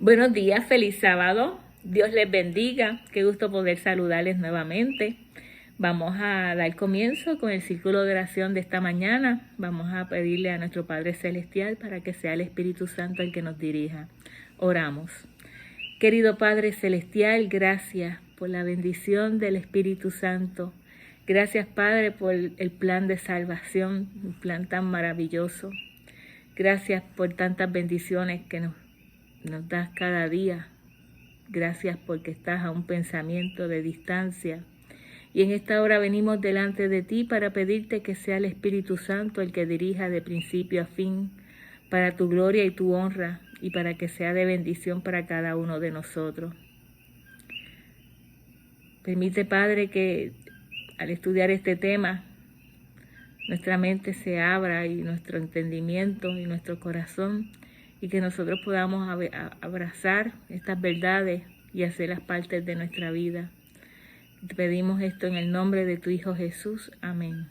Buenos días, feliz sábado. Dios les bendiga. Qué gusto poder saludarles nuevamente. Vamos a dar comienzo con el círculo de oración de esta mañana. Vamos a pedirle a nuestro Padre Celestial para que sea el Espíritu Santo el que nos dirija. Oramos. Querido Padre Celestial, gracias por la bendición del Espíritu Santo. Gracias, Padre, por el plan de salvación, un plan tan maravilloso. Gracias por tantas bendiciones que nos das cada día. Gracias porque estás a un pensamiento de distancia. Y en esta hora venimos delante de ti para pedirte que sea el Espíritu Santo el que dirija de principio a fin, para tu gloria y tu honra, y para que sea de bendición para cada uno de nosotros. Permite, Padre, que al estudiar este tema, nuestra mente se abra y nuestro entendimiento y nuestro corazón, y que nosotros podamos abrazar estas verdades y hacerlas parte de nuestra vida. Te pedimos esto en el nombre de tu Hijo Jesús. Amén.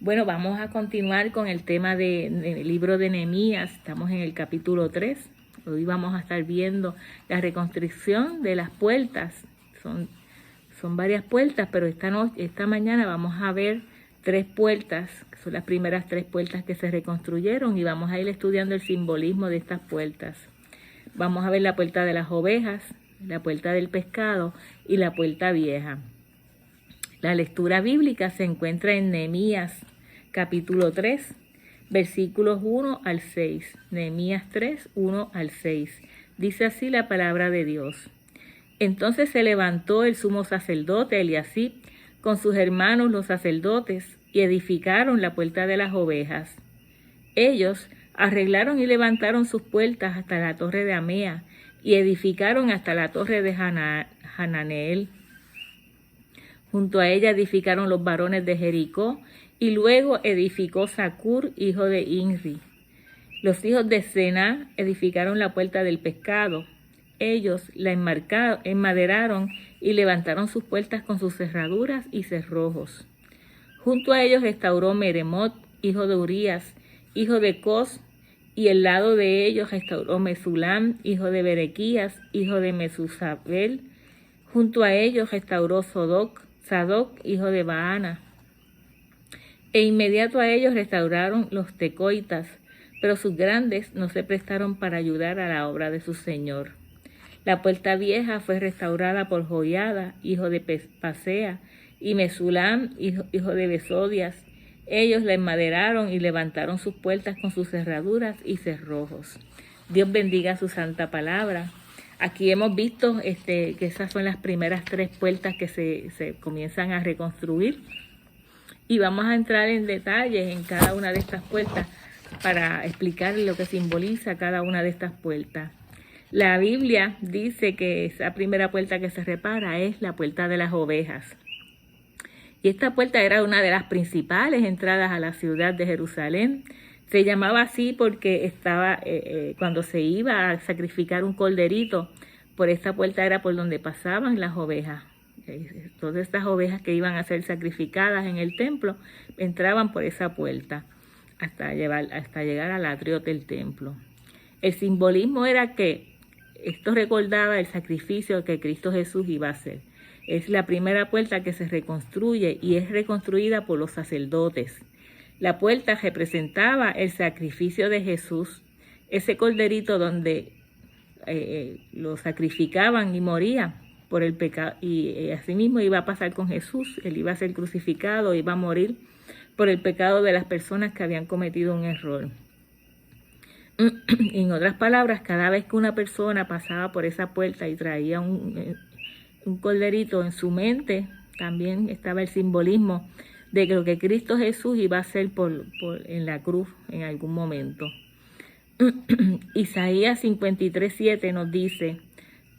Bueno, vamos a continuar con el tema del libro de Nehemías. Estamos en el capítulo 3. Hoy vamos a estar viendo la reconstrucción de las puertas. Son varias puertas, pero esta mañana vamos a ver 3 puertas, que son las primeras 3 puertas que se reconstruyeron, y vamos a ir estudiando el simbolismo de estas puertas. Vamos a ver la puerta de las ovejas, la puerta del pescado y la puerta vieja. La lectura bíblica se encuentra en Nehemías capítulo 3, versículos 1 al 6. Nehemías 3, 1 al 6. Dice así la palabra de Dios. Entonces se levantó el sumo sacerdote Eliasib con sus hermanos los sacerdotes, y edificaron la puerta de las ovejas. Ellos arreglaron y levantaron sus puertas hasta la torre de Amea, y edificaron hasta la torre de Hananeel. Junto a ella edificaron los varones de Jericó, y luego edificó Zacur, hijo de Inri. Los hijos de Sena edificaron la puerta del pescado. Ellos la enmaderaron y levantaron sus puertas con sus cerraduras y cerrojos. Junto a ellos restauró Meremot, hijo de Urías, hijo de Cos, y al lado de ellos restauró Mesulam, hijo de Berequías, hijo de Mesusabel. Junto a ellos restauró Sadoc, hijo de Baana. E inmediato a ellos restauraron los tecoitas, pero sus grandes no se prestaron para ayudar a la obra de su señor. La puerta vieja fue restaurada por Joiada, hijo de Pasea, y Mesulam, hijo de Besodias. Ellos la enmaderaron y levantaron sus puertas con sus cerraduras y cerrojos. Dios bendiga su santa palabra. Aquí hemos visto que esas son las primeras 3 puertas que se comienzan a reconstruir. Y vamos a entrar en detalles en cada una de estas puertas para explicar lo que simboliza cada una de estas puertas. La Biblia dice que esa primera puerta que se repara es la puerta de las ovejas. Y esta puerta era una de las principales entradas a la ciudad de Jerusalén. Se llamaba así porque estaba cuando se iba a sacrificar un corderito, por esta puerta era por donde pasaban las ovejas. Todas estas ovejas que iban a ser sacrificadas en el templo entraban por esa puerta hasta llegar al atrio del templo. El simbolismo era que esto recordaba el sacrificio que Cristo Jesús iba a hacer. Es la primera puerta que se reconstruye y es reconstruida por los sacerdotes. La puerta representaba el sacrificio de Jesús, ese corderito donde lo sacrificaban y moría por el pecado, y así mismo iba a pasar con Jesús. Él iba a ser crucificado, iba a morir por el pecado de las personas que habían cometido un error. En otras palabras, cada vez que una persona pasaba por esa puerta y traía un corderito en su mente, también estaba el simbolismo de lo que Cristo Jesús iba a hacer en la cruz en algún momento. Isaías 53:7 nos dice: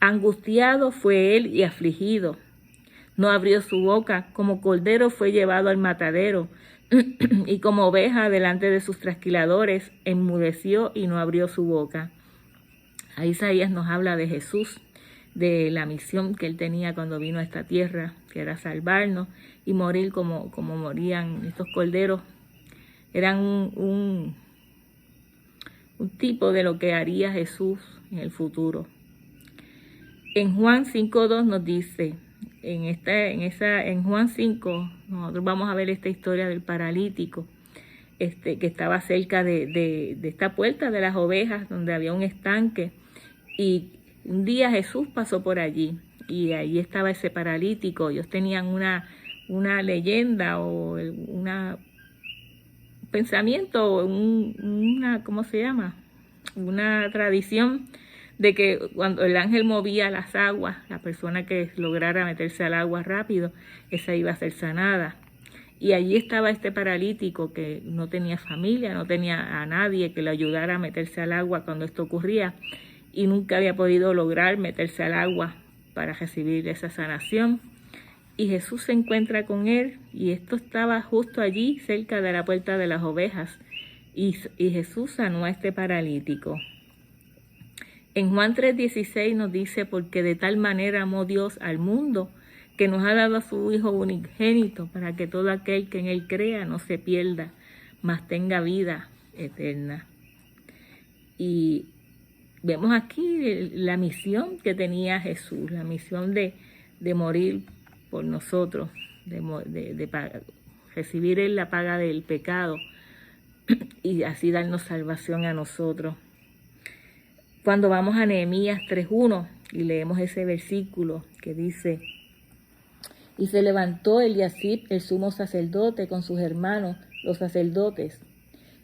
angustiado fue él y afligido, no abrió su boca, como cordero fue llevado al matadero, y como oveja delante de sus trasquiladores, enmudeció y no abrió su boca. Ahí Isaías nos habla de Jesús, de la misión que él tenía cuando vino a esta tierra, que era salvarnos y morir como morían estos corderos. Eran un tipo de lo que haría Jesús en el futuro. En Juan 5:2 nos dice, en Juan 5, nosotros vamos a ver esta historia del paralítico, que estaba cerca de esta puerta de las ovejas, donde había un estanque, y un día Jesús pasó por allí, y allí estaba ese paralítico. Ellos tenían una leyenda o un pensamiento, ¿cómo se llama? Una tradición de que cuando el ángel movía las aguas, la persona que lograra meterse al agua rápido, esa iba a ser sanada. Y allí estaba este paralítico que no tenía familia, no tenía a nadie que le ayudara a meterse al agua cuando esto ocurría, y nunca había podido lograr meterse al agua para recibir esa sanación. Y Jesús se encuentra con él, y esto estaba justo allí cerca de la puerta de las ovejas, y Jesús sanó a este paralítico. En Juan 3:16 nos dice, porque de tal manera amó Dios al mundo, que nos ha dado a su Hijo unigénito, para que todo aquel que en él crea no se pierda, mas tenga vida eterna. Y vemos aquí la misión que tenía Jesús, la misión de morir por nosotros, de recibir él la paga del pecado y así darnos salvación a nosotros. Cuando vamos a Nehemías 3:1 y leemos ese versículo que dice, y se levantó Eliasib, el sumo sacerdote, con sus hermanos, los sacerdotes,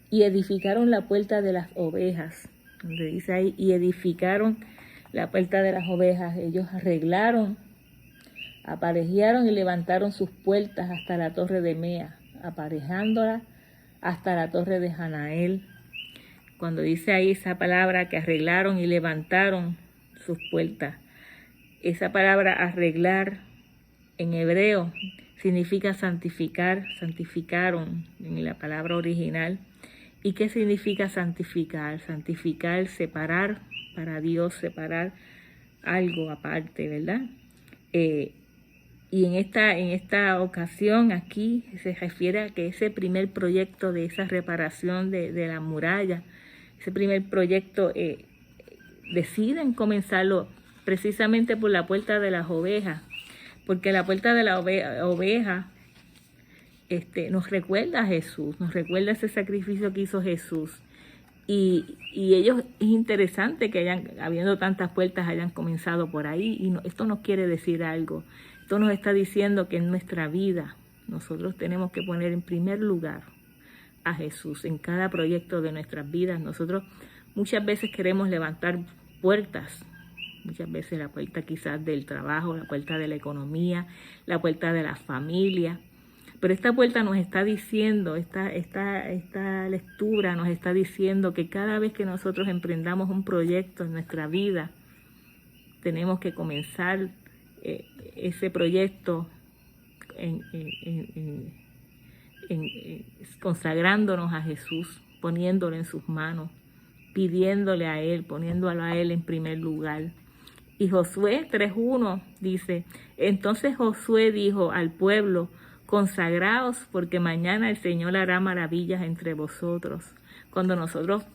y edificaron la puerta de las ovejas, donde dice ahí, y edificaron la puerta de las ovejas. Ellos arreglaron, aparejaron y levantaron sus puertas hasta la torre de Mea, aparejándola hasta la torre de Hanael. Cuando dice ahí esa palabra que arreglaron y levantaron sus puertas, esa palabra arreglar en hebreo significa santificar, santificaron en la palabra original. ¿Y qué significa santificar? Santificar, separar para Dios, separar algo aparte, ¿verdad? Y en esta ocasión aquí se refiere a que ese primer proyecto de esa reparación de la muralla, ese primer proyecto, deciden comenzarlo precisamente por la puerta de las ovejas, porque la puerta de la oveja nos recuerda a Jesús, nos recuerda ese sacrificio que hizo Jesús. Y ellos, es interesante que habiendo tantas puertas, hayan comenzado por ahí. Y esto nos quiere decir algo. Esto nos está diciendo que en nuestra vida nosotros tenemos que poner en primer lugar a Jesús en cada proyecto de nuestras vidas. Nosotros muchas veces queremos levantar puertas, muchas veces la puerta quizás del trabajo, la puerta de la economía, la puerta de la familia. Pero esta puerta nos está diciendo, esta lectura nos está diciendo que cada vez que nosotros emprendamos un proyecto en nuestra vida, tenemos que comenzar ese proyecto consagrándonos a Jesús, poniéndolo en sus manos, pidiéndole a Él, poniéndolo a Él en primer lugar. Y Josué 3:1 dice, entonces Josué dijo al pueblo, consagraos porque mañana el Señor hará maravillas entre vosotros. Cuando nosotros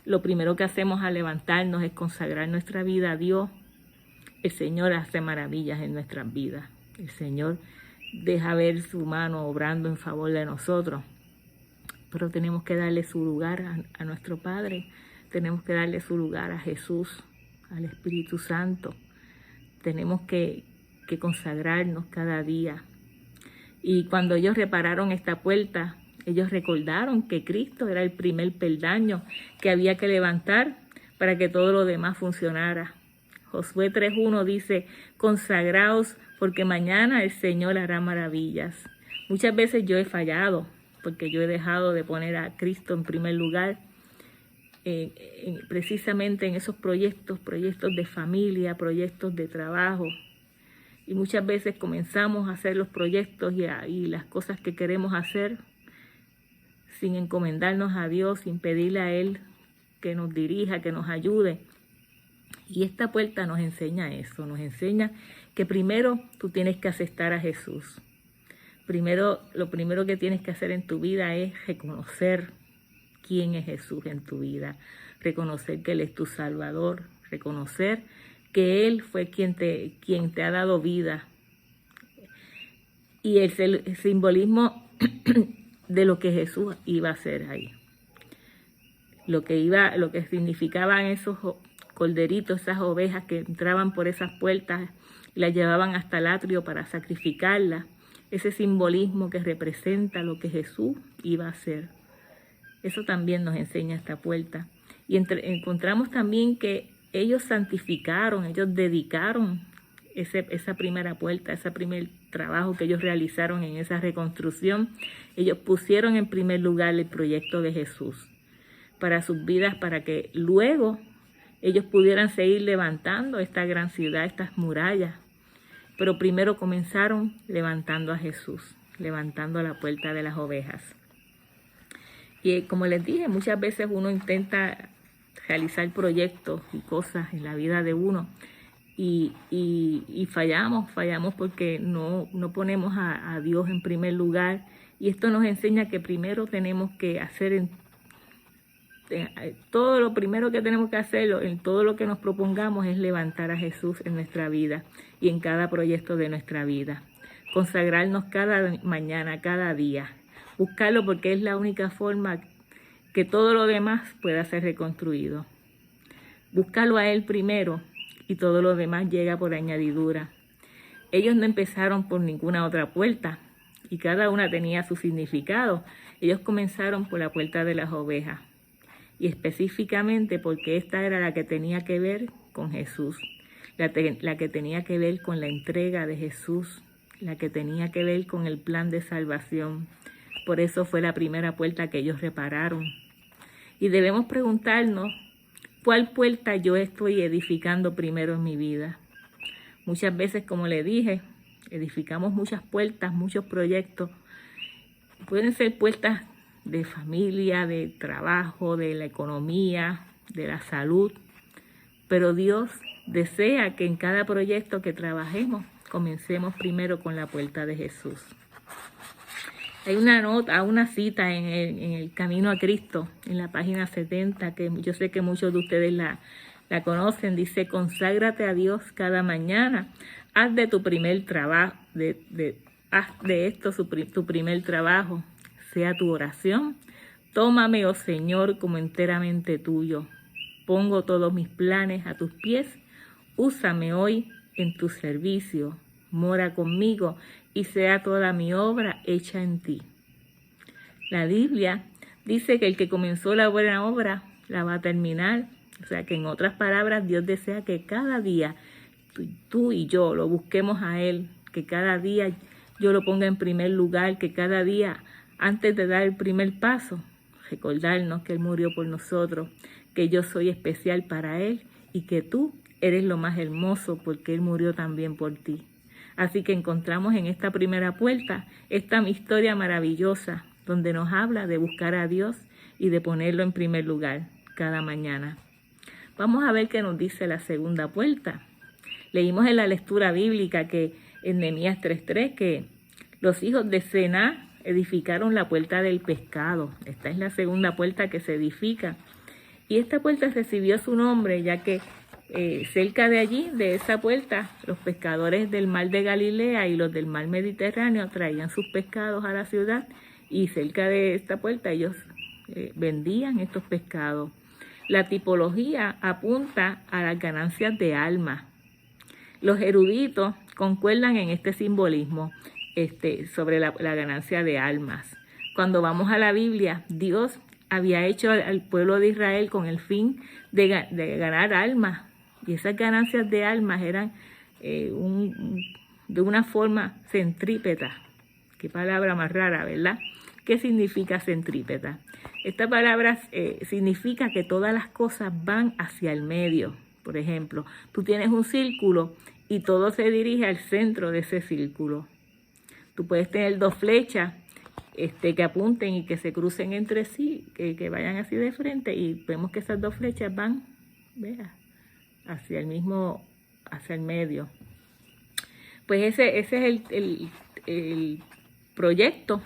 lo primero que hacemos al levantarnos es consagrar nuestra vida a Dios, el Señor hace maravillas en nuestras vidas. El Señor deja ver su mano obrando en favor de nosotros. Pero tenemos que darle su lugar a nuestro Padre. Tenemos que darle su lugar a Jesús, al Espíritu Santo. Tenemos que consagrarnos cada día. Y cuando ellos repararon esta puerta, ellos recordaron que Cristo era el primer peldaño que había que levantar para que todo lo demás funcionara. Josué 3:1 dice, consagraos porque mañana el Señor hará maravillas. Muchas veces yo he fallado porque yo he dejado de poner a Cristo en primer lugar, precisamente en esos proyectos de familia, proyectos de trabajo. Y muchas veces comenzamos a hacer los proyectos y las cosas que queremos hacer sin encomendarnos a Dios, sin pedirle a Él que nos dirija, que nos ayude. Y esta puerta nos enseña eso, nos enseña que primero tú tienes que aceptar a Jesús. Lo primero que tienes que hacer en tu vida es reconocer quién es Jesús en tu vida. reconocer que Él es tu Salvador, reconocer que Él fue quien te ha dado vida. Y el simbolismo de lo que Jesús iba a hacer ahí. Lo que significaban esos corderitos, esas ovejas que entraban por esas puertas y las llevaban hasta el atrio para sacrificarlas. Ese simbolismo que representa lo que Jesús iba a hacer. Eso también nos enseña esta puerta. Y encontramos también que ellos santificaron, ellos dedicaron esa primera puerta, ese primer trabajo que ellos realizaron en esa reconstrucción. Ellos pusieron en primer lugar el proyecto de Jesús para sus vidas, para que luego ellos pudieran seguir levantando esta gran ciudad, estas murallas. Pero primero comenzaron levantando a Jesús, levantando la puerta de las ovejas. Y como les dije, muchas veces uno intenta realizar proyectos y cosas en la vida de uno y fallamos porque no ponemos a Dios en primer lugar. Y esto nos enseña que primero tenemos que hacer todo lo primero que tenemos que hacer en todo lo que nos propongamos es levantar a Jesús en nuestra vida y en cada proyecto de nuestra vida. Consagrarnos cada mañana, cada día. Buscarlo porque es la única forma que todo lo demás pueda ser reconstruido. Buscarlo a Él primero y todo lo demás llega por añadidura. Ellos no empezaron por ninguna otra puerta y cada una tenía su significado. Ellos comenzaron por la puerta de las ovejas. Y específicamente porque esta era la que tenía que ver con Jesús, la que tenía que ver con la entrega de Jesús, la que tenía que ver con el plan de salvación. Por eso fue la primera puerta que ellos repararon. Y debemos preguntarnos, ¿cuál puerta yo estoy edificando primero en mi vida? Muchas veces, como le dije, edificamos muchas puertas, muchos proyectos. Pueden ser puertas de familia, de trabajo, de la economía, de la salud. Pero Dios desea que en cada proyecto que trabajemos, comencemos primero con la puerta de Jesús. Hay una cita en el Camino a Cristo, en la página 70, que yo sé que muchos de ustedes la conocen. Dice: conságrate a Dios cada mañana. Haz de tu primer trabajo, haz de esto tu primer trabajo. Sea tu oración. Tómame, oh Señor, como enteramente tuyo. Pongo todos mis planes a tus pies. Úsame hoy en tu servicio. Mora conmigo y sea toda mi obra hecha en ti. La Biblia dice que el que comenzó la buena obra la va a terminar. O sea que en otras palabras, Dios desea que cada día tú y yo lo busquemos a Él. Que cada día yo lo ponga en primer lugar. Que cada día, antes de dar el primer paso, recordarnos que Él murió por nosotros, que yo soy especial para Él y que tú eres lo más hermoso porque Él murió también por ti. Así que encontramos en esta primera puerta esta historia maravillosa donde nos habla de buscar a Dios y de ponerlo en primer lugar cada mañana. Vamos a ver qué nos dice la segunda puerta. Leímos en la lectura bíblica que en Nehemías 3:3 que los hijos de Sená edificaron la puerta del pescado. Esta es la segunda puerta que se edifica. Y esta puerta recibió su nombre ya que cerca de allí, de esa puerta, los pescadores del mar de Galilea y los del mar Mediterráneo traían sus pescados a la ciudad y cerca de esta puerta ellos vendían estos pescados. La tipología apunta a las ganancias de almas. Los eruditos concuerdan en este simbolismo sobre la ganancia de almas. Cuando vamos a la Biblia, Dios había hecho al pueblo de Israel con el fin de ganar almas. Y esas ganancias de almas eran de una forma centrípeta. Qué palabra más rara, ¿verdad? ¿Qué significa centrípeta? Esta palabra significa que todas las cosas van hacia el medio. Por ejemplo, tú tienes un círculo y todo se dirige al centro de ese círculo. Tú puedes tener dos flechas que apunten y que se crucen entre sí, que vayan así de frente y vemos que esas dos flechas van, vea, hacia el medio. Pues ese es el proyecto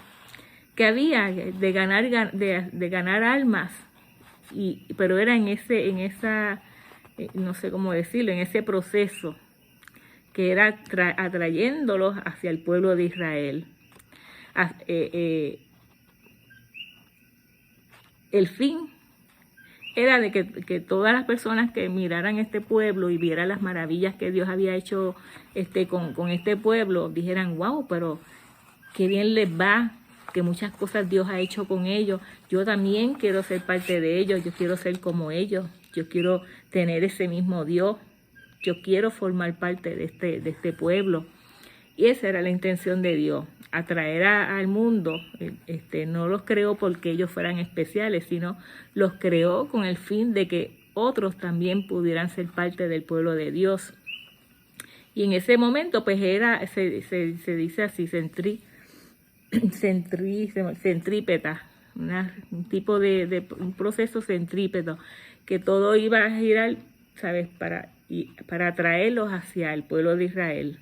que había de ganar almas pero era no sé cómo decirlo, en ese proceso que era atrayéndolos hacia el pueblo de Israel. El fin era de que todas las personas que miraran este pueblo y vieran las maravillas que Dios había hecho con este pueblo, dijeran, wow, pero qué bien les va, que muchas cosas Dios ha hecho con ellos. Yo también quiero ser parte de ellos, yo quiero ser como ellos, yo quiero tener ese mismo Dios, yo quiero formar parte de este pueblo. Y esa era la intención de Dios, atraer al mundo. No los creó porque ellos fueran especiales, sino los creó con el fin de que otros también pudieran ser parte del pueblo de Dios. Y en ese momento, pues se dice así, centrípeta, un tipo un proceso centrípeto, que todo iba a girar, ¿sabes?, para atraerlos hacia el pueblo de Israel.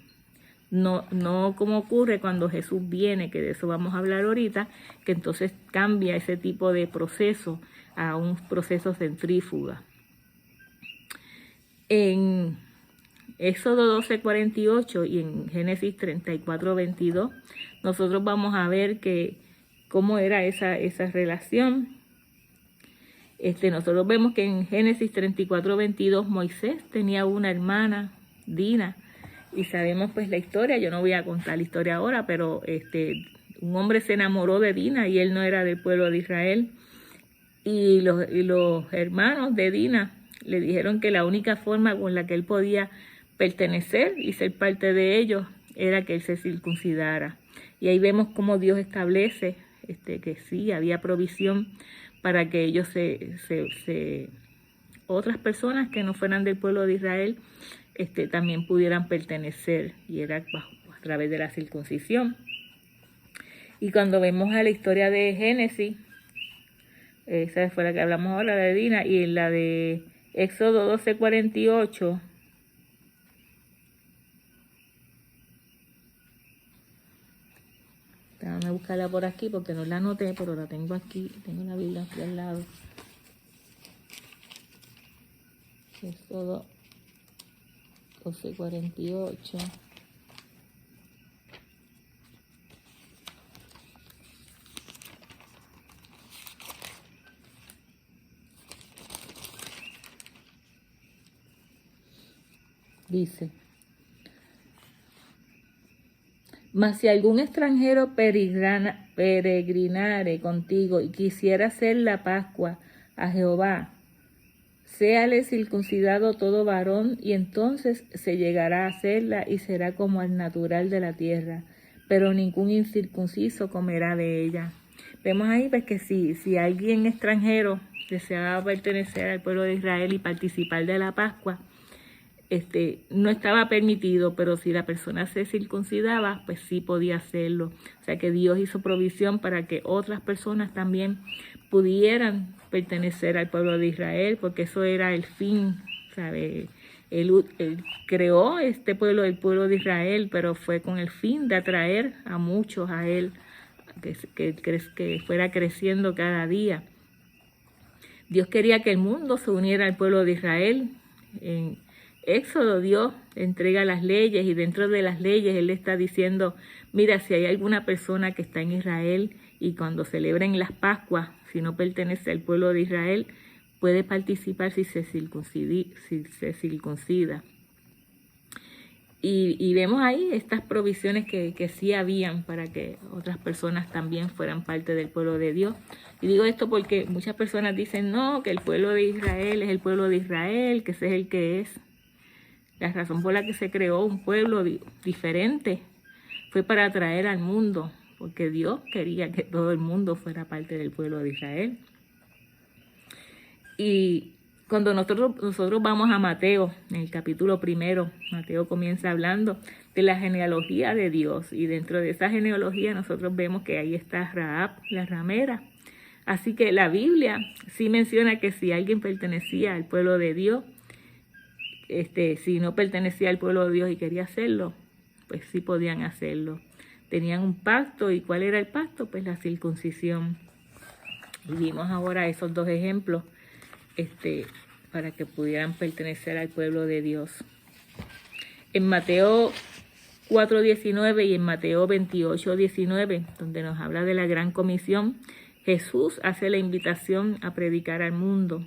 No como ocurre cuando Jesús viene, que de eso vamos a hablar ahorita, que entonces cambia ese tipo de proceso a un proceso centrífuga. En Éxodo 12:48 y en Génesis 34:22, nosotros vamos a ver cómo era esa relación. Nosotros vemos que en Génesis 34:22 Moisés tenía una hermana, Dina, y sabemos pues la historia. Yo no voy a contar la historia ahora, pero un hombre se enamoró de Dina y él no era del pueblo de Israel. Y los hermanos de Dina le dijeron que la única forma con la que él podía pertenecer y ser parte de ellos era que él se circuncidara. Y ahí vemos cómo Dios establece que sí, había provisión para que ellos otras personas que no fueran del pueblo de Israel también pudieran pertenecer, y era a través de la circuncisión. Y cuando vemos a la historia de Génesis, esa fue la que hablamos ahora, la de Dina, y en la de Éxodo 12:48, déjame buscarla por aquí porque no la anoté, pero la tengo aquí, tengo la Biblia aquí al lado. Éxodo 12:48. Dice: mas si algún extranjero peregrinare contigo y quisiera hacer la Pascua a Jehová, séale circuncidado todo varón, y entonces se llegará a hacerla y será como al natural de la tierra, pero ningún incircunciso comerá de ella. Vemos ahí pues que si alguien extranjero deseaba pertenecer al pueblo de Israel y participar de la Pascua, no estaba permitido, pero si la persona se circuncidaba, pues sí podía hacerlo. O sea que Dios hizo provisión para que otras personas también pudieran pertenecer al pueblo de Israel, porque eso era el fin, ¿sabe? Él creó este pueblo, el pueblo de Israel, pero fue con el fin de atraer a muchos a él, que fuera creciendo cada día. Dios quería que el mundo se uniera al pueblo de Israel. En Éxodo, Dios entrega las leyes, y dentro de las leyes Él está diciendo, mira, si hay alguna persona que está en Israel y cuando celebren las Pascuas, si no pertenece al pueblo de Israel, puede participar si se circuncida. Y vemos ahí estas provisiones que sí habían para que otras personas también fueran parte del pueblo de Dios. Y digo esto porque muchas personas dicen, no, que el pueblo de Israel es el pueblo de Israel, que ese es el que es. La razón por la que se creó un pueblo diferente fue para atraer al mundo, porque Dios quería que todo el mundo fuera parte del pueblo de Israel. Y cuando nosotros vamos a Mateo, en el capítulo 1, Mateo comienza hablando de la genealogía de Dios, y dentro de esa genealogía nosotros vemos que ahí está Rahab, la ramera. Así que la Biblia sí menciona que si alguien pertenecía al pueblo de Dios, si no pertenecía al pueblo de Dios y quería hacerlo, pues sí podían hacerlo. Tenían un pacto, ¿y cuál era el pacto? Pues la circuncisión. Y vimos ahora esos dos ejemplos para que pudieran pertenecer al pueblo de Dios. En Mateo 4:19 y en Mateo 28:19, donde nos habla de la gran comisión, Jesús hace la invitación a predicar al mundo.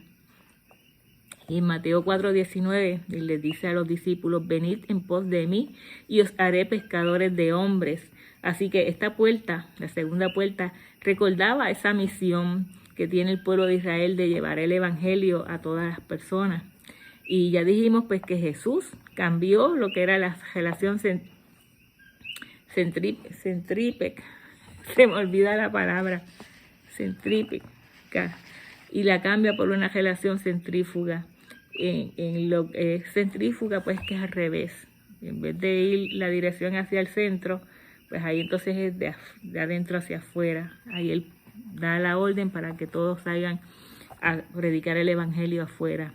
Y en Mateo 4:19 les dice a los discípulos: venid en pos de mí y os haré pescadores de hombres. Así que esta puerta, la segunda puerta, recordaba esa misión que tiene el pueblo de Israel de llevar el evangelio a todas las personas. Y ya dijimos pues que Jesús cambió lo que era la relación centrípeta, se me olvida la palabra, centrípeta, y la cambia por una relación centrífuga. En lo que es centrífuga, pues que es al revés. En vez de ir la dirección hacia el centro, pues ahí entonces es de adentro hacia afuera. Ahí él da la orden para que todos salgan a predicar el evangelio afuera.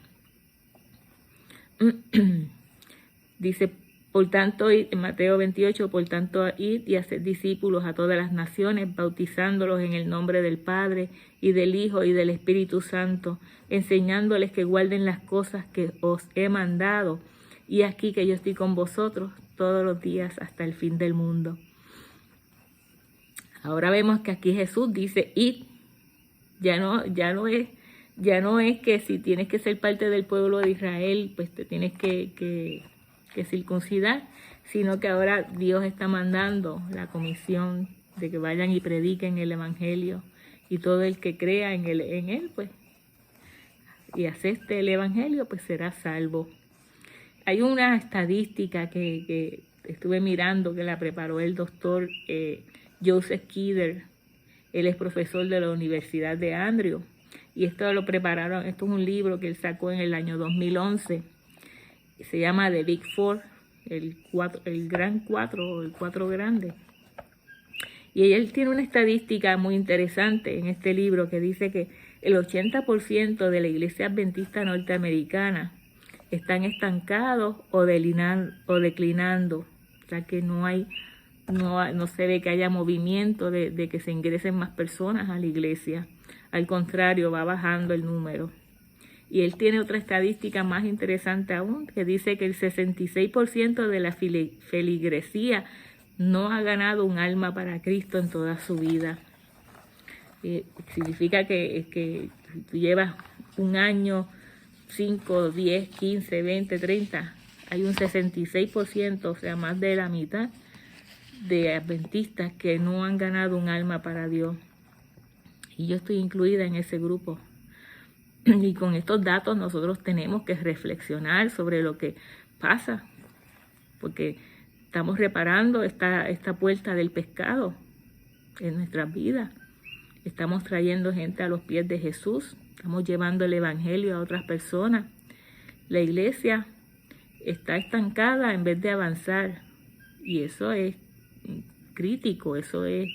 Dice, por tanto, en Mateo 28, por tanto, id y haced discípulos a todas las naciones, bautizándolos en el nombre del Padre y del Hijo y del Espíritu Santo, enseñándoles que guarden las cosas que os he mandado. Y aquí que yo estoy con vosotros todos los días hasta el fin del mundo. Ahora vemos que aquí Jesús dice, id. Ya no es que si tienes que ser parte del pueblo de Israel, pues te tienes que circuncidar, sino que ahora Dios está mandando la comisión de que vayan y prediquen el evangelio, y todo el que crea en él pues y acepte el evangelio pues será salvo. Hay una estadística que estuve mirando que la preparó el doctor Joseph Kidder. Él es profesor de la Universidad de Andrew, y esto lo prepararon, esto es un libro que él sacó en el año 2011. Se llama The Big Four, el gran cuatro, el cuatro grande. Y él tiene una estadística muy interesante en este libro que dice que el 80% de la iglesia adventista norteamericana están estancados o declinando. O sea que no se ve que haya movimiento de que se ingresen más personas a la iglesia. Al contrario, va bajando el número. Y él tiene otra estadística más interesante aún, que dice que el 66% de la feligresía no ha ganado un alma para Cristo en toda su vida. Significa que tú llevas un año, 5, 10, 15, 20, 30, hay un 66%, o sea, más de la mitad de adventistas que no han ganado un alma para Dios. Y yo estoy incluida en ese grupo. Y con estos datos nosotros tenemos que reflexionar sobre lo que pasa, porque estamos reparando esta puerta del pecado en nuestras vidas. Estamos trayendo gente a los pies de Jesús, estamos llevando el evangelio a otras personas. La iglesia está estancada en vez de avanzar, y eso es crítico, eso es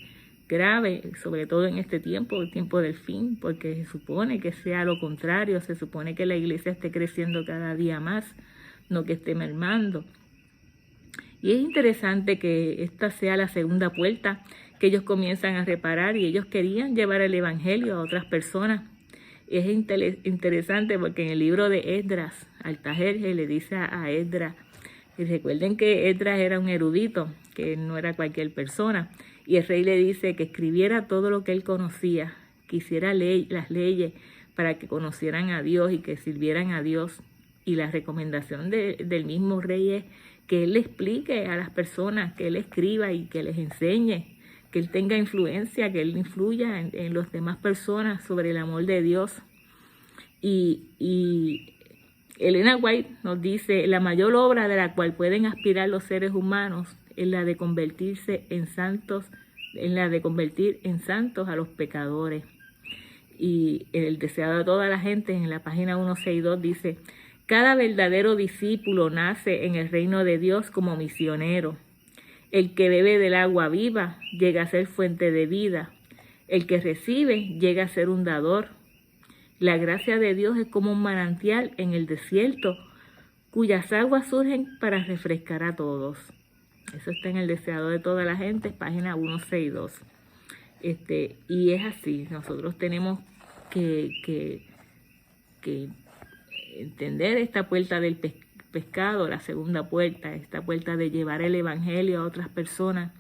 grave, sobre todo en este tiempo, el tiempo del fin, porque se supone que sea lo contrario, se supone que la iglesia esté creciendo cada día más, no que esté mermando. Y es interesante que esta sea la segunda puerta que ellos comienzan a reparar, y ellos querían llevar el evangelio a otras personas. Es interesante porque en el libro de Esdras, Artajerjes le dice a Esdras, y recuerden que Esdras era un erudito, que no era cualquier persona, y el rey le dice que escribiera todo lo que él conocía, que hiciera las leyes para que conocieran a Dios y que sirvieran a Dios. Y la recomendación del mismo rey es que él le explique a las personas, que él escriba y que les enseñe, que él tenga influencia, que él influya en las demás personas sobre el amor de Dios. Y Elena White nos dice, la mayor obra de la cual pueden aspirar los seres humanos es la de convertirse en santos, convertir en santos a los pecadores. Y el deseado de toda la gente, en la página 162 dice, cada verdadero discípulo nace en el reino de Dios como misionero. El que bebe del agua viva llega a ser fuente de vida. El que recibe llega a ser un dador. La gracia de Dios es como un manantial en el desierto, cuyas aguas surgen para refrescar a todos. Eso está en el deseado de toda la gente, página 162. Y es así, nosotros tenemos que que entender esta puerta del pescado, la segunda puerta, esta puerta de llevar el evangelio a otras personas.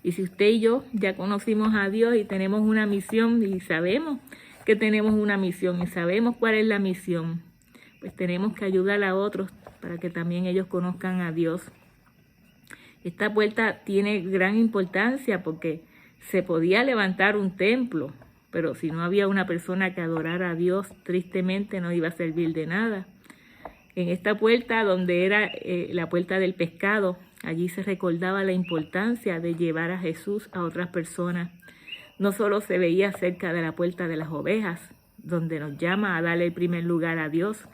Y si usted y yo ya conocimos a Dios y tenemos una misión y sabemos que tenemos una misión y sabemos cuál es la misión, pues tenemos que ayudar a otros para que también ellos conozcan a Dios. Esta puerta tiene gran importancia porque se podía levantar un templo, pero si no había una persona que adorara a Dios, tristemente no iba a servir de nada. En esta puerta, donde era la puerta del pescado, allí se recordaba la importancia de llevar a Jesús a otras personas. No solo se veía cerca de la puerta de las ovejas, donde nos llama a darle el primer lugar a Dios,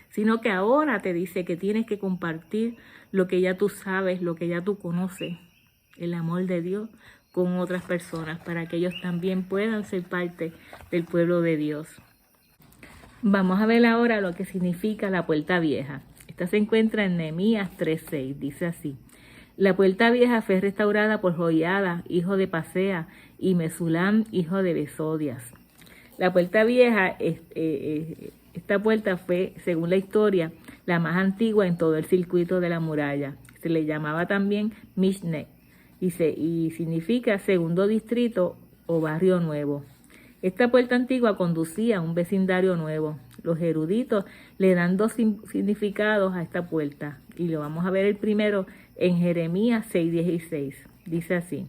sino que ahora te dice que tienes que compartir lo que ya tú sabes, lo que ya tú conoces, el amor de Dios con otras personas, para que ellos también puedan ser parte del pueblo de Dios. Vamos a ver ahora lo que significa la puerta vieja. Esta se encuentra en Nehemías 3:6, dice así: la puerta vieja fue restaurada por Joiada, hijo de Pasea, y Mesulam, hijo de Besodias. La puerta vieja, esta puerta fue, según la historia, la más antigua en todo el circuito de la muralla. Se le llamaba también Mishne y significa segundo distrito o barrio nuevo. Esta puerta antigua conducía a un vecindario nuevo. Los eruditos le dan dos significados a esta puerta y lo vamos a ver el primero en Jeremías 6:16. Dice así: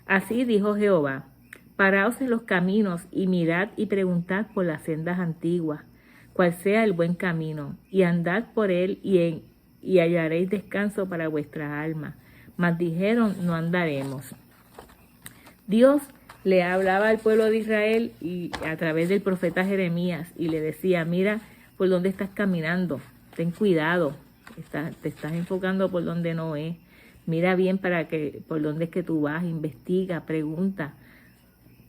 así dijo Jehová, paraos en los caminos y mirad y preguntad por las sendas antiguas, cuál sea el buen camino, y andad por él y hallaréis descanso para vuestra alma. Mas dijeron, no andaremos. Dios le hablaba al pueblo de Israel y a través del profeta Jeremías y le decía: mira por dónde estás caminando, ten cuidado, te estás enfocando por donde no es, mira bien por dónde es que tú vas, investiga, pregunta,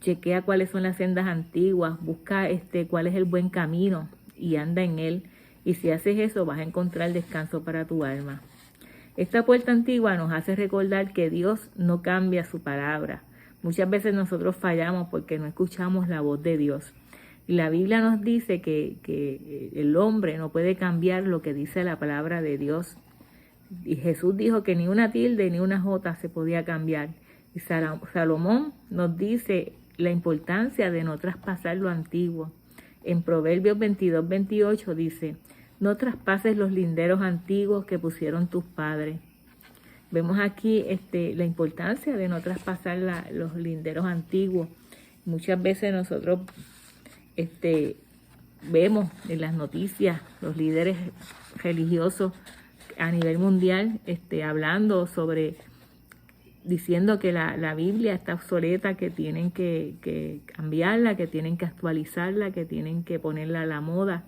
chequea cuáles son las sendas antiguas, busca cuál es el buen camino y anda en él, y si haces eso vas a encontrar descanso para tu alma. Esta puerta antigua nos hace recordar que Dios no cambia su palabra. Muchas veces nosotros fallamos porque no escuchamos la voz de Dios. Y la Biblia nos dice que el hombre no puede cambiar lo que dice la palabra de Dios. Y Jesús dijo que ni una tilde ni una jota se podía cambiar. Y Salomón nos dice la importancia de no traspasar lo antiguo. En Proverbios 22:28 dice: no traspases los linderos antiguos que pusieron tus padres. Vemos aquí la importancia de no traspasar los linderos antiguos. Muchas veces nosotros vemos en las noticias los líderes religiosos a nivel mundial hablando sobre, diciendo que la Biblia está obsoleta, que tienen que cambiarla, que tienen que actualizarla, que tienen que ponerla a la moda.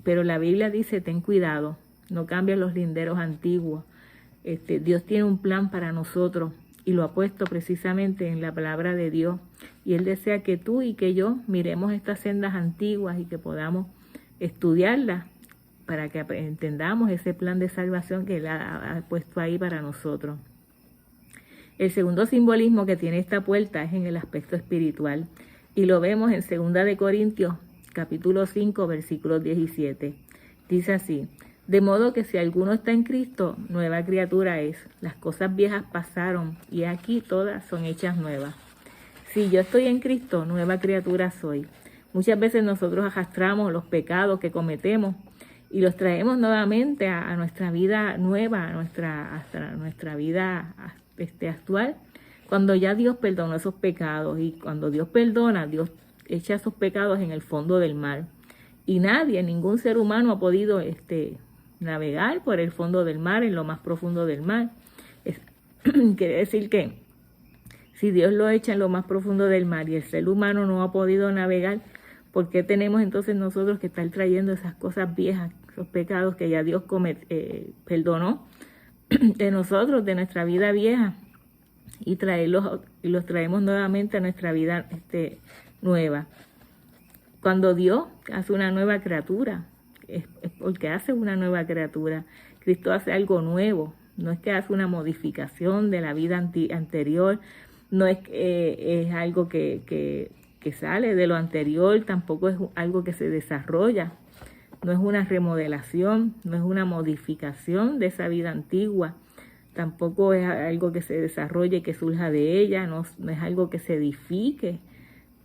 Pero la Biblia dice: ten cuidado, no cambies los linderos antiguos. Dios tiene un plan para nosotros y lo ha puesto precisamente en la palabra de Dios. Y Él desea que tú y que yo miremos estas sendas antiguas y que podamos estudiarlas para que entendamos ese plan de salvación que Él ha puesto ahí para nosotros. El segundo simbolismo que tiene esta puerta es en el aspecto espiritual y lo vemos en 2 de Corintios capítulo 5 versículo 17. Dice así: de modo que si alguno está en Cristo, nueva criatura es. Las cosas viejas pasaron y aquí todas son hechas nuevas. Si yo estoy en Cristo, nueva criatura soy. Muchas veces nosotros arrastramos los pecados que cometemos y los traemos nuevamente a nuestra vida nueva, a nuestra vida actual, cuando ya Dios perdonó esos pecados. Y cuando Dios perdona, Dios echa esos pecados en el fondo del mar. Y nadie, ningún ser humano ha podido navegar por el fondo del mar, en lo más profundo del mar. Quiere decir que si Dios lo echa en lo más profundo del mar y el ser humano no ha podido navegar, ¿por qué tenemos entonces nosotros que estar trayendo esas cosas viejas, esos pecados que ya Dios perdonó de nosotros, de nuestra vida vieja, y los traemos nuevamente a nuestra vida nueva? Cuando Dios hace una nueva criatura, es porque hace una nueva criatura. Cristo hace algo nuevo, no es que hace una modificación de la vida anterior, no es algo que que sale de lo anterior, tampoco es algo que se desarrolla, no es una remodelación, no es una modificación de esa vida antigua, tampoco es algo que se desarrolle, que surja de ella, no es algo que se edifique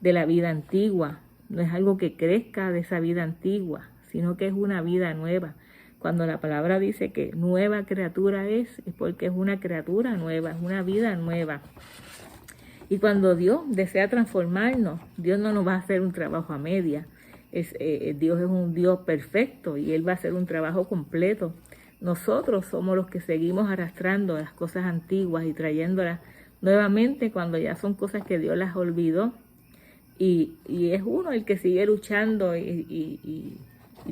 de la vida antigua, no es algo que crezca de esa vida antigua, sino que es una vida nueva. Cuando la palabra dice que nueva criatura es porque es una criatura nueva, es una vida nueva. Y cuando Dios desea transformarnos, Dios no nos va a hacer un trabajo a media. Dios es un Dios perfecto y Él va a hacer un trabajo completo. Nosotros somos los que seguimos arrastrando las cosas antiguas y trayéndolas nuevamente cuando ya son cosas que Dios las olvidó. Y es uno el que sigue luchando y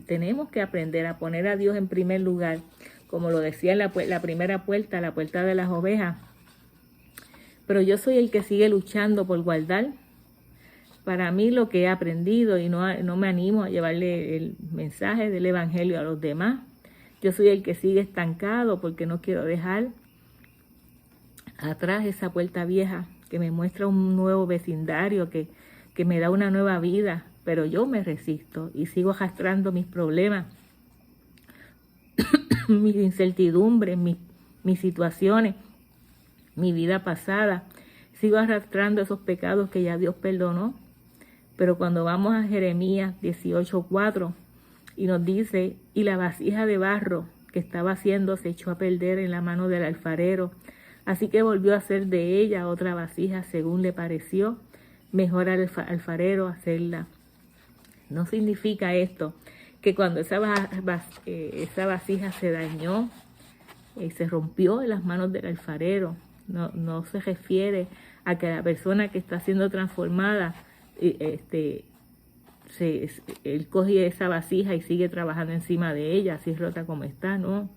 tenemos que aprender a poner a Dios en primer lugar. Como lo decía en la primera puerta, la puerta de las ovejas. Pero yo soy el que sigue luchando por guardar para mí lo que he aprendido y no me animo a llevarle el mensaje del evangelio a los demás. Yo soy el que sigue estancado porque no quiero dejar atrás esa puerta vieja que me muestra un nuevo vecindario, que me da una nueva vida, pero yo me resisto y sigo arrastrando mis problemas, mis incertidumbres, mis situaciones, mi vida pasada. Sigo arrastrando esos pecados que ya Dios perdonó. Pero cuando vamos a Jeremías 18:4 y nos dice, y la vasija de barro que estaba haciendo se echó a perder en la mano del alfarero, así que volvió a hacer de ella otra vasija según le pareció mejor al alfarero hacerla. No significa esto que cuando esa vasija se dañó, se rompió en las manos del alfarero. No se refiere a que la persona que está siendo transformada él coge esa vasija y sigue trabajando encima de ella, así rota como está, ¿no?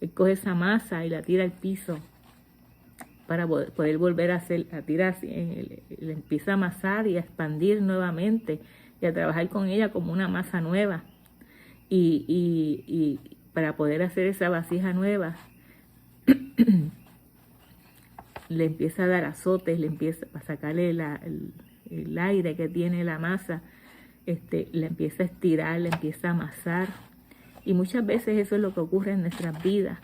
Él coge esa masa y la tira al piso para poder volver a tirar, le empieza a amasar y a expandir nuevamente y a trabajar con ella como una masa nueva. Y para poder hacer esa vasija nueva, le empieza a dar azotes, le empieza a sacarle el aire que tiene la masa, le empieza a estirar, le empieza a amasar. Y muchas veces eso es lo que ocurre en nuestras vidas.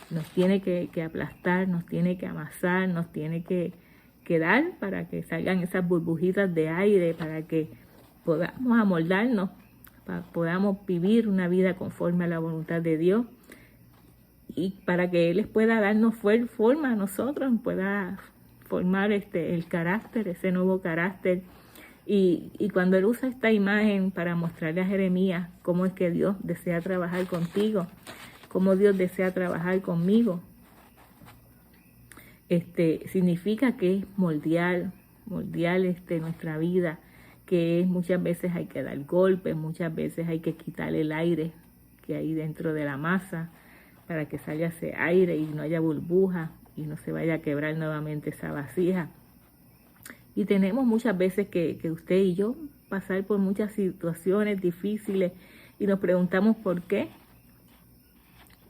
Nos tiene que aplastar, nos tiene que amasar, nos tiene que dar para que salgan esas burbujitas de aire, para que podamos amoldarnos, podamos vivir una vida conforme a la voluntad de Dios y para que Él les pueda darnos forma a nosotros, pueda formar el carácter, ese nuevo carácter. Y cuando Él usa esta imagen para mostrarle a Jeremías cómo es que Dios desea trabajar contigo, cómo Dios desea trabajar conmigo, significa que es moldear nuestra vida, que es muchas veces hay que dar golpes, muchas veces hay que quitar el aire que hay dentro de la masa para que salga ese aire y no haya burbuja y no se vaya a quebrar nuevamente esa vasija. Y tenemos muchas veces que usted y yo pasar por muchas situaciones difíciles y nos preguntamos por qué.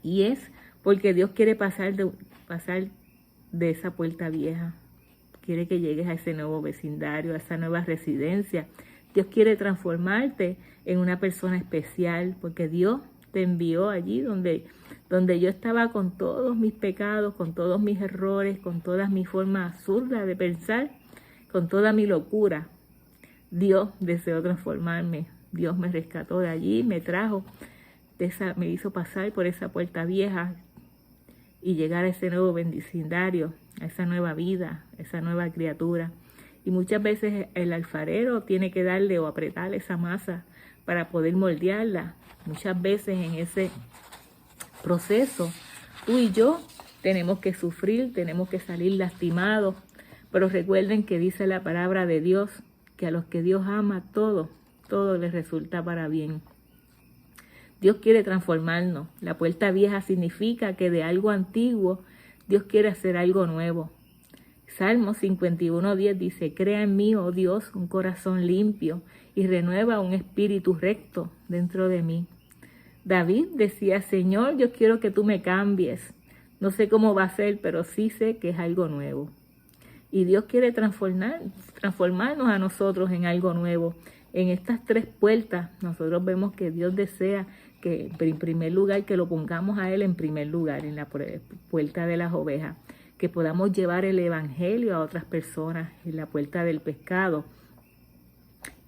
Y es porque Dios quiere pasar de esa puerta vieja. Quiere que llegues a ese nuevo vecindario, a esa nueva residencia. Dios quiere transformarte en una persona especial porque Dios te envió allí donde yo estaba con todos mis pecados, con todos mis errores, con todas mis formas absurdas de pensar, con toda mi locura. Dios deseó transformarme. Dios me rescató de allí, me trajo, me hizo pasar por esa puerta vieja y llegar a ese nuevo vecindario, a esa nueva vida, a esa nueva criatura. Y muchas veces el alfarero tiene que darle o apretar esa masa para poder moldearla. Muchas veces en ese proceso, tú y yo tenemos que sufrir, tenemos que salir lastimados, pero recuerden que dice la palabra de Dios, que a los que Dios ama, todo les resulta para bien. Dios quiere transformarnos. La puerta vieja significa que de algo antiguo Dios quiere hacer algo nuevo. Salmo 51:10 dice, crea en mí, oh Dios, un corazón limpio y renueva un espíritu recto dentro de mí. David decía, Señor, yo quiero que tú me cambies. No sé cómo va a ser, pero sí sé que es algo nuevo. Y Dios quiere transformarnos a nosotros en algo nuevo. En estas 3 puertas, nosotros vemos que Dios desea que, en primer lugar, que lo pongamos a Él en primer lugar, en la puerta de las ovejas, que podamos llevar el evangelio a otras personas, en la puerta del pescado,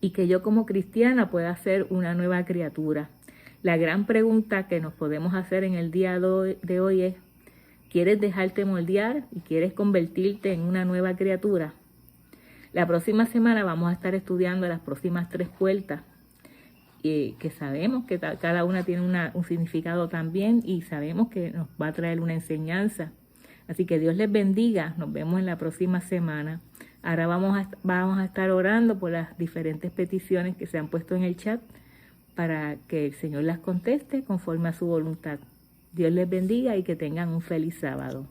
y que yo como cristiana pueda ser una nueva criatura. La gran pregunta que nos podemos hacer en el día de hoy es, ¿quieres dejarte moldear y quieres convertirte en una nueva criatura? La próxima semana vamos a estar estudiando las próximas 3 puertas, que sabemos que cada una tiene un significado también y sabemos que nos va a traer una enseñanza. Así que Dios les bendiga, nos vemos en la próxima semana. Ahora vamos a estar orando por las diferentes peticiones que se han puesto en el chat para que el Señor las conteste conforme a su voluntad. Dios les bendiga y que tengan un feliz sábado.